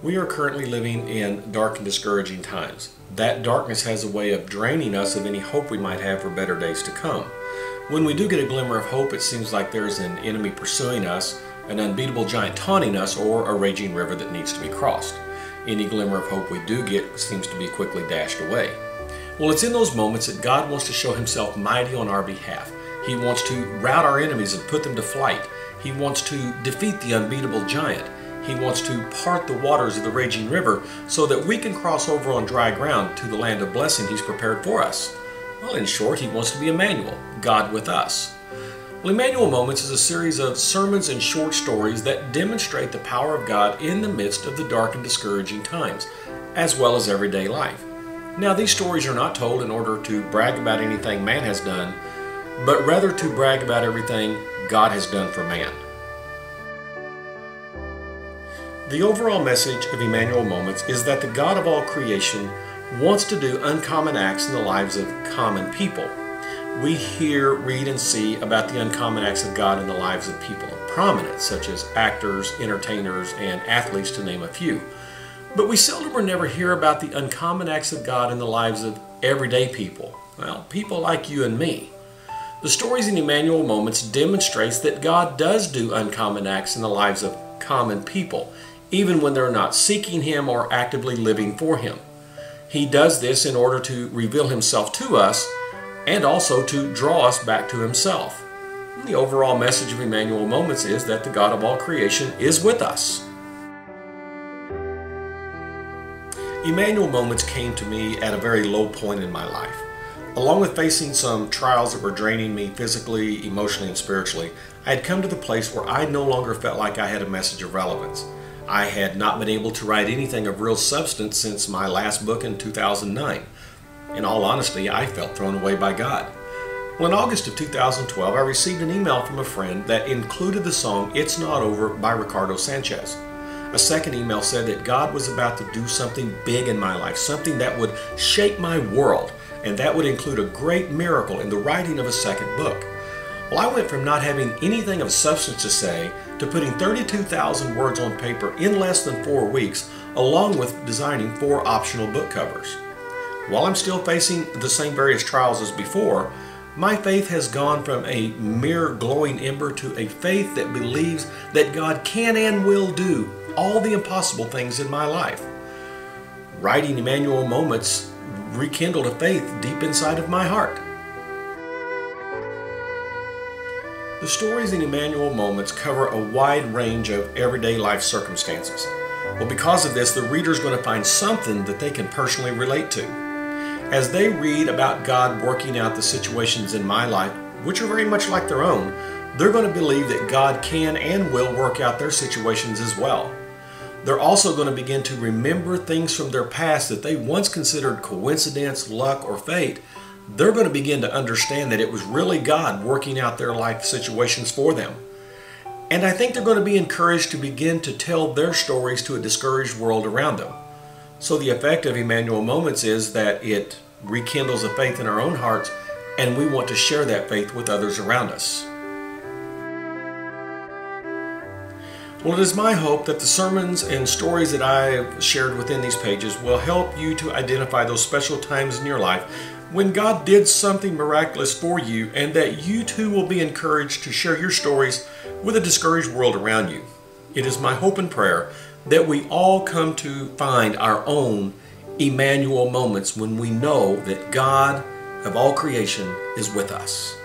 We are currently living in dark and discouraging times. That darkness has a way of draining us of any hope we might have for better days to come. When we do get a glimmer of hope, it seems like there's an enemy pursuing us, an unbeatable giant taunting us, or a raging river that needs to be crossed. Any glimmer of hope we do get seems to be quickly dashed away. Well, it's in those moments that God wants to show Himself mighty on our behalf. He wants to rout our enemies and put them to flight. He wants to defeat the unbeatable giant. He wants to part the waters of the raging river so that we can cross over on dry ground to the land of blessing He's prepared for us. Well, in short, He wants to be Immanuel, God with us. Well, Immanual Moments is a series of sermons and short stories that demonstrate the power of God in the midst of the dark and discouraging times, as well as everyday life. Now, these stories are not told in order to brag about anything man has done, but rather to brag about everything God has done for man. The overall message of Immanual Moments is that the God of all creation wants to do uncommon acts in the lives of common people. We hear, read, and see about the uncommon acts of God in the lives of people of prominence, such as actors, entertainers, and athletes, to name a few. But we seldom or never hear about the uncommon acts of God in the lives of everyday people. Well, people like you and me. The stories in Immanual Moments demonstrates that God does do uncommon acts in the lives of common people, even when they're not seeking Him or actively living for Him. He does this in order to reveal Himself to us and also to draw us back to Himself. The overall message of Immanual Moments is that the God of all creation is with us. Immanual Moments came to me at a very low point in my life. Along with facing some trials that were draining me physically, emotionally, and spiritually, I had come to the place where I no longer felt like I had a message of relevance. I had not been able to write anything of real substance since my last book in 2009. In all honesty, I felt thrown away by God. Well, in August of 2012, I received an email from a friend that included the song "It's Not Over" by Ricardo Sanchez. A second email said that God was about to do something big in my life, something that would shake my world, and that would include a great miracle in the writing of a second book. Well, I went from not having anything of substance to say to putting 32,000 words on paper in less than 4 weeks, along with designing 4 optional book covers. While I'm still facing the same various trials as before, my faith has gone from a mere glowing ember to a faith that believes that God can and will do all the impossible things in my life. Writing Immanual Moments rekindled a faith deep inside of my heart. The stories in Immanual Moments cover a wide range of everyday life circumstances. Well, because of this, the reader is going to find something that they can personally relate to. As they read about God working out the situations in my life, which are very much like their own, they're going to believe that God can and will work out their situations as well. They're also going to begin to remember things from their past that they once considered coincidence, luck, or fate. They're going to begin to understand that it was really God working out their life situations for them. And I think they're going to be encouraged to begin to tell their stories to a discouraged world around them. So the effect of Immanual Moments is that it rekindles a faith in our own hearts, and we want to share that faith with others around us. Well, it is my hope that the sermons and stories that I have shared within these pages will help you to identify those special times in your life when God did something miraculous for you, and that you too will be encouraged to share your stories with a discouraged world around you. It is my hope and prayer that we all come to find our own Immanual Moments when we know that God of all creation is with us.